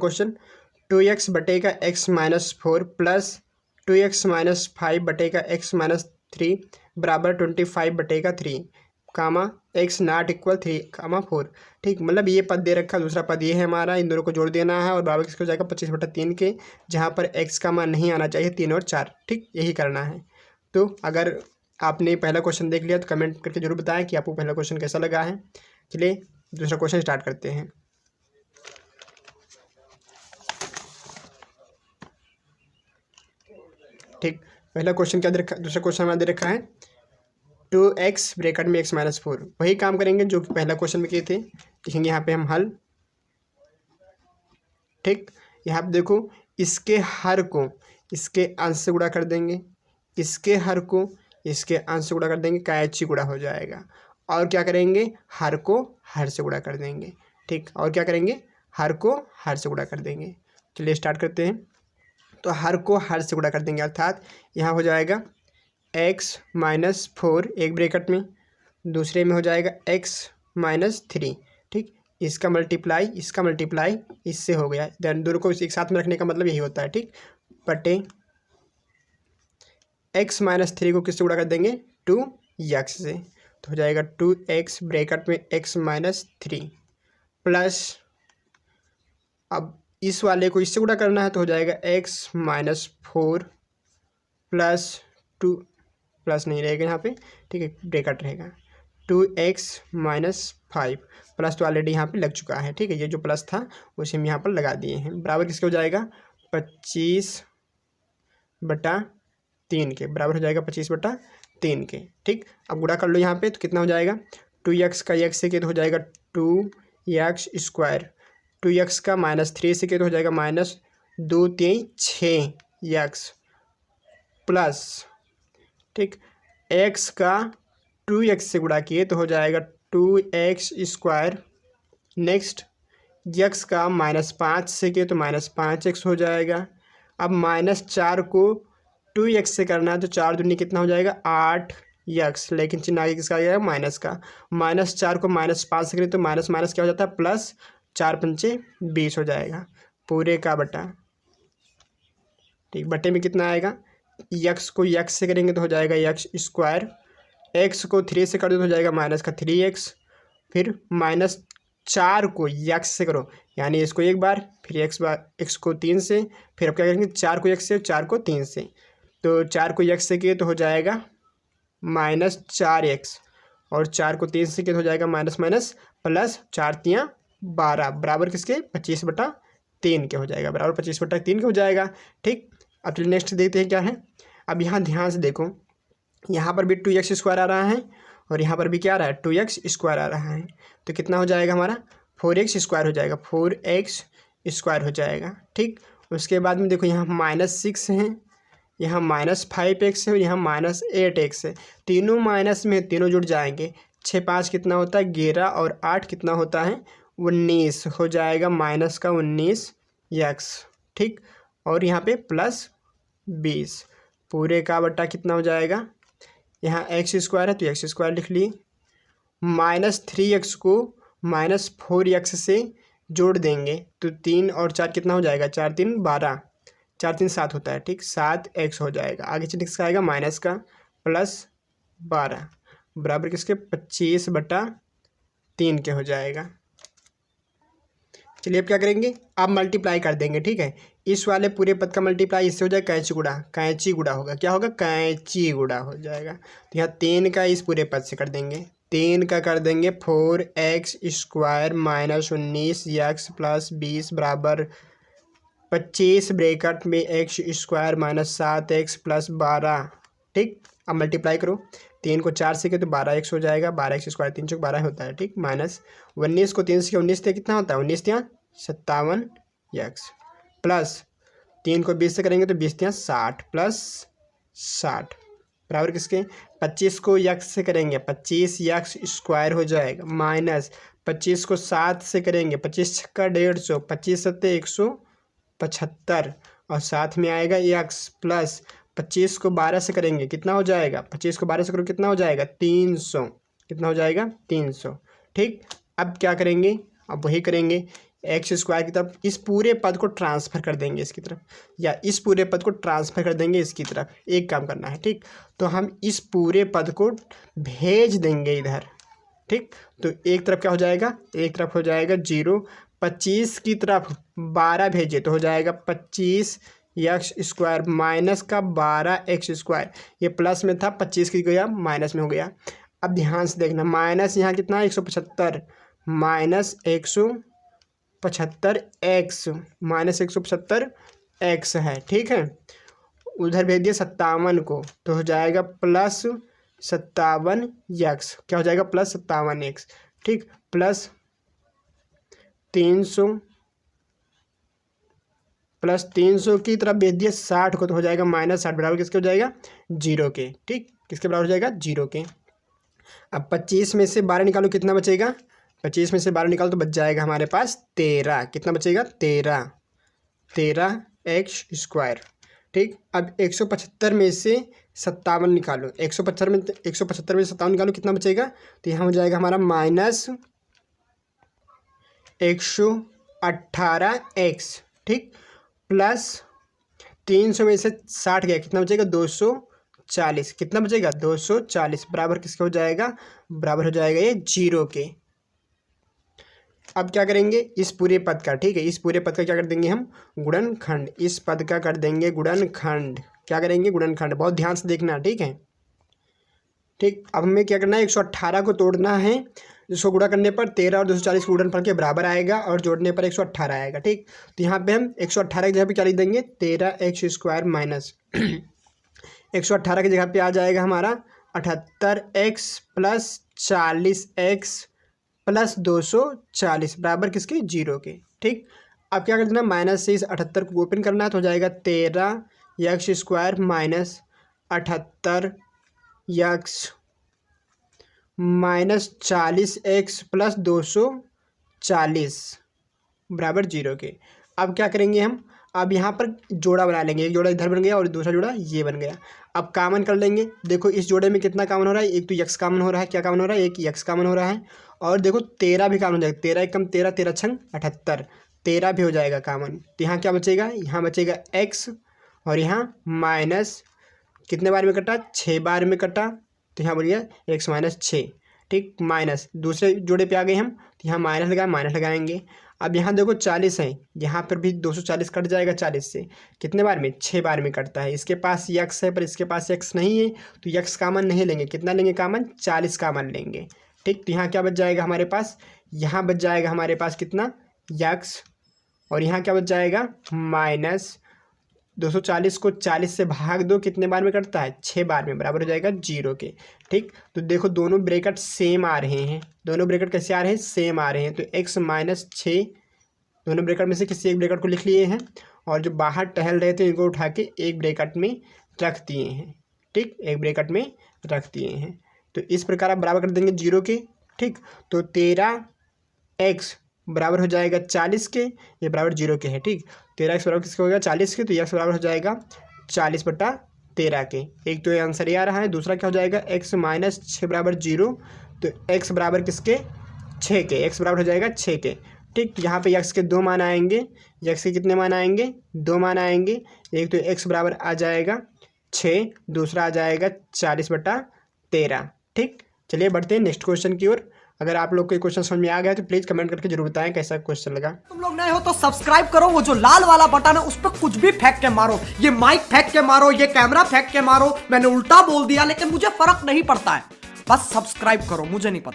Question 2x बटेगा x-4 plus 2x-5 बटेगा x-3 बराबर 25 बटेगा 3 कामा x not equal 3 कामा 4। ठीक, मतलब ये पद दे रखा, दूसरा पद ये है हमारा, इन दोनों को जोड़ देना है और बराबर किसको हो जाएगा 25/3 के, जहाँ पर x का मान नहीं आना चाहिए 3 और 4। ठीक, यही करना है। तो अगर आपने पहला क्वेश्चन देख लिया तो कमेंट करके जरूर बताएं कि आपको पहला क्वेश्चन कैसा लगा है। चलिए दूसरा क्वेश्चन स्टार्ट करते हैं। ठीक, पहला क्वेश्चन क्या दे रखा, दूसरा क्वेश्चन हमारा दे रखा है 2x ब्रैकेट में x-4। वही काम करेंगे जो कि पहला क्वेश्चन में किए थे। लिखेंगे यहाँ पे हम हल। ठीक, यहाँ पे देखो इसके हर को इसके अंश से गुणा कर देंगे, इसके हर को इसके अंश से गुणा कर देंगे, कैची गुणा हो जाएगा। और क्या करेंगे, हर को हर से गुणा कर देंगे। ठीक, और क्या करेंगे, हर को हर से गुणा कर देंगे। चलिए स्टार्ट करते हैं। तो हर को हर से गुणा कर देंगे, अर्थात यहाँ हो जाएगा x-4 एक ब्रैकेट में, दूसरे में हो जाएगा x-3। ठीक, इसका मल्टीप्लाई इससे हो गया। देन दोनों को एक साथ में रखने का मतलब यही होता है। ठीक, बटे x-3 को किससे गुणा कर देंगे 2x से, तो हो जाएगा 2x ब्रैकेट में x-3 प्लस, अब इस वाले को इससे गुणा करना है तो हो जाएगा x-4 प्लस 2 प्लस नहीं रहेगा यहाँ पे। ठीक है, ब्रैकेट रहेगा 2x-5 प्लस तो ऑलरेडी यहाँ पे लग चुका है। ठीक है, ये जो प्लस था उसे हम यहाँ पर लगा दिए हैं, बराबर किसके हो जाएगा 25/3 के, बराबर हो जाएगा 25/3 के। ठीक, अब गुणा कर लो यहाँ पे तो कितना हो जाएगा 2x का x से के तो हो जाएगा 2x², 2x का -3 से के तो हो जाएगा -2×3=6x प्लस, ठीक, x का 2x से गुणा किए तो हो जाएगा 2x²। नेक्स्ट x का -5 से किए तो -5x हो जाएगा। अब -4 को 2x से करना है तो 4 दूनी कितना हो जाएगा 8x, लेकिन चिन्ह आगे किसका आ जाएगा माइनस का। -4 को -5 से करें तो माइनस माइनस क्या हो जाता है प्लस, 4×5 = 20 हो जाएगा पूरे का बटा। ठीक, बटे में कितना आएगा, x को x से करेंगे तो हो जाएगा x², x को 3 से कर दो तो हो जाएगा -3x, फिर -4 को x से करो यानी इसको एक बार, फिर x को 3 से, फिर अब क्या करेंगे 4 को x से, 4 को 3 से, तो 4 को x से किए तो हो जाएगा -4x और 4 को 3 से किए तो हो जाएगा माइनस माइनस प्लस, 4×3 = 12 बराबर किसके 25/3 के हो जाएगा, बराबर 25/3 के हो जाएगा। ठीक, अब चलिए नेक्स्ट देखते हैं क्या है। अब यहाँ ध्यान से देखो, यहाँ पर भी 2x² आ रहा है और यहाँ पर भी क्या आ रहा है 2x² आ रहा है, तो कितना हो जाएगा हमारा 4x² हो जाएगा, 4x² हो जाएगा। ठीक, उसके बाद में देखो यहाँ -6 है, यहाँ -5x है और यहाँ -8x है, तीनों माइनस में तीनों जुड़ जाएंगे। 6×5 कितना होता है 11 और 8 कितना होता है 19 हो जाएगा, -19x। ठीक, और यहाँ पे +20 पूरे का बटा कितना हो जाएगा, यहाँ x² है तो x² लिख लिए, -3x को -4x से जोड़ देंगे तो 3 और 4 कितना हो जाएगा 4×3 = 12, 4×3 = 7 होता है। ठीक, 7x हो जाएगा। आगे चलिए किसका आएगा माइनस का +12 बराबर किसके 25/3 के हो जाएगा। चलिए अब क्या करेंगे, आप मल्टीप्लाई कर देंगे। ठीक है, इस वाले पूरे पद का मल्टीप्लाई इससे हो जाएगा कैंची गुणा होगा, क्या होगा कैंची गुणा हो जाएगा। तो यहाँ 3 का इस पूरे पद से कर देंगे, 3 का कर देंगे 4x² -19x + 20 बराबर 25 ब्रैकेट में x² -7x + 12। ठीक, अब मल्टीप्लाई करो, 3 को 4 से किया तो 12x हो जाएगा, 12x² 3 × 12 होता है। ठीक, -19 को 3 से किया 19 से कितना होता है 19×3 = 57x प्लस 3 को 20 से करेंगे तो 20×3 = 60 प्लस 60 बराबर किसके 25 को x से करेंगे 25x² हो जाएगा, माइनस 25 को 7 से करेंगे 25 × 6 = 150, 25 × 7 = 175 और साथ में आएगा x प्लस 25 को 12 से करेंगे कितना हो जाएगा, 25 को 12 से करो कितना हो जाएगा 300, कितना हो जाएगा 300। ठीक, अब क्या करेंगे, अब वही करेंगे, एक्स स्क्वायर की तरफ इस पूरे पद को ट्रांसफ़र कर देंगे इसकी तरफ, या इस पूरे पद को ट्रांसफ़र कर देंगे इसकी तरफ। एक काम करना है, ठीक। तो हम इस पूरे पद को भेज देंगे इधर, ठीक। तो एक तरफ क्या हो जाएगा, एक तरफ हो जाएगा 0, 25 की तरफ 12 भेजे तो हो जाएगा 25 एक्स स्क्वायर माइनस का 12 एक्स स्क्वायर। ये प्लस में था, 25 की गया माइनस में हो गया। अब ध्यान से देखना, माइनस यहाँ कितना है 175, माइनस 175 एक्स, माइनस 175 एक्स है, ठीक है। उधर भेज दिया 57 को तो हो जाएगा प्लस 57 एक्स। क्या हो जाएगा, प्लस 57 एक्स, ठीक। प्लस 300 की तरफ भेज दिया 60 को तो हो जाएगा माइनस 60 बराबर किसके हो जाएगा, 0 के, ठीक। किसके बराबर हो जाएगा, 0 के। अब 25 में से 12 निकालो, कितना बचेगा, 25 में से 12 निकालो तो बच जाएगा हमारे पास 13। कितना बचेगा, 13 एक्स स्क्वायर, ठीक। अब 175 में से 57 निकालो, 175 में से 57 निकालो, कितना बचेगा, तो यहाँ हो जाएगा हमारा माइनस 118 एक्स, ठीक। प्लस 300 में से 60 गया, कितना बचेगा, 240। कितना बचेगा, 240 बराबर किसका हो जाएगा, बराबर हो जाएगा ये 0 के। अब क्या करेंगे, इस पूरे पद का, ठीक है, इस पूरे पद का क्या कर देंगे हम, गुणनखंड। इस पद का कर देंगे गुणनखंड। क्या करेंगे, गुणनखंड। बहुत ध्यान से देखना, ठीक है, ठीक। अब हमें क्या करना है, 118 को तोड़ना है, जिसको गुणा करने पर 13 और 240 को गुणनफल के बराबर आएगा और जोड़ने पर 118 आएगा, ठीक। तो यहाँ पे हम 118 की जगह पे क्या लिख देंगे, 13 एक्स स्क्वायर माइनस 118 की जगह पे आ जाएगा हमारा 78 एक्स प्लस 40 एक्स प्लस 240 बराबर किसके, 0 के, ठीक। अब क्या कर देना, माइनस से इस 78 को ओपन करना है तो हो जाएगा 13 x square minus 78 x minus 40 x plus 240 बराबर 0 के। अब क्या करेंगे हम, अब यहाँ पर जोड़ा बना लेंगे, एक जोड़ा इधर बन गया और दूसरा जोड़ा ये बन गया। अब कॉमन कर लेंगे, देखो इस जोड़े में कितना कॉमन हो रहा है, एक तो एक्स कॉमन हो रहा है, क्या कॉमन हो रहा है, एक एक्स कॉमन हो रहा है, और देखो 13 भी कॉमन हो जाएगा, 13 एकम 13, 13 छंग 78, 13 भी हो जाएगा कॉमन। तो यहाँ क्या बचेगा, यहाँ बचेगा एक्स और यहाँ माइनस कितने बार में कटा, 6 बार में कटा, तो यहाँ बोलिए एक्स माइनस 6, ठीक। माइनस दूसरे जोड़े पे आ गए हम, तो यहाँ माइनस लगाए, माइनस लगाएंगे। अब यहाँ देखो 40 है, यहाँ पर भी 240 कट जाएगा 40 से, कितने बार में, 6 बार में कटता है। इसके पास यक्स है पर इसके पास यक्स नहीं है तो यक्स कॉमन नहीं लेंगे, कितना लेंगे कॉमन, 40 कॉमन लेंगे, ठीक। तो यहाँ क्या बच जाएगा हमारे पास, यहाँ बच जाएगा हमारे पास कितना, यक्स, और यहाँ क्या बच जाएगा माइनस 240 को 40 से भाग दो, कितने बार में कटता है, 6 बार में, बराबर हो जाएगा 0 के, ठीक। तो देखो दोनों ब्रैकेट सेम आ रहे हैं, दोनों ब्रैकेट कैसे आ रहे हैं, सेम आ रहे हैं। तो x माइनस 6 दोनों ब्रैकेट में से किसी एक ब्रैकेट को लिख लिए हैं और जो बाहर टहल रहे थे इनको उठा के एक ब्रैकेट में रख दिए हैं, ठीक, एक ब्रैकेट में रख दिए हैं। तो इस प्रकार आप बराबर कर देंगे 0 के, ठीक। तो 13x बराबर हो जाएगा 40 के, ये बराबर 0 के है, ठीक। 13x बराबर किसके हो गया, 40 के, तो x बराबर हो जाएगा 40/13 के। एक तो ये आंसर ये आ रहा है, दूसरा क्या हो जाएगा, x माइनस 6 बराबर 0, तो x बराबर किसके, 6 के, x बराबर हो जाएगा 6 के, ठीक। यहाँ पे x के 2 मान आएंगे, x के कितने मान आएंगे, 2 मान आएंगे। एक तो x बराबर आ जाएगा 6, दूसरा आ जाएगा 40/13, ठीक। चलिए बढ़ते हैं नेक्स्ट क्वेश्चन की ओर। अगर आप लोग को क्वेश्चन समझ में आ गया तो प्लीज कमेंट करके जरूर बताएं कैसा क्वेश्चन लगा। तुम लोग नए हो तो सब्सक्राइब करो, वो जो लाल वाला बटन है उस पर कुछ भी फेंक के मारो, ये माइक फेंक के मारो, ये कैमरा फेंक के मारो, मैंने उल्टा बोल दिया लेकिन मुझे फर्क नहीं पड़ता है, बस सब्सक्राइब करो, मुझे नहीं पता।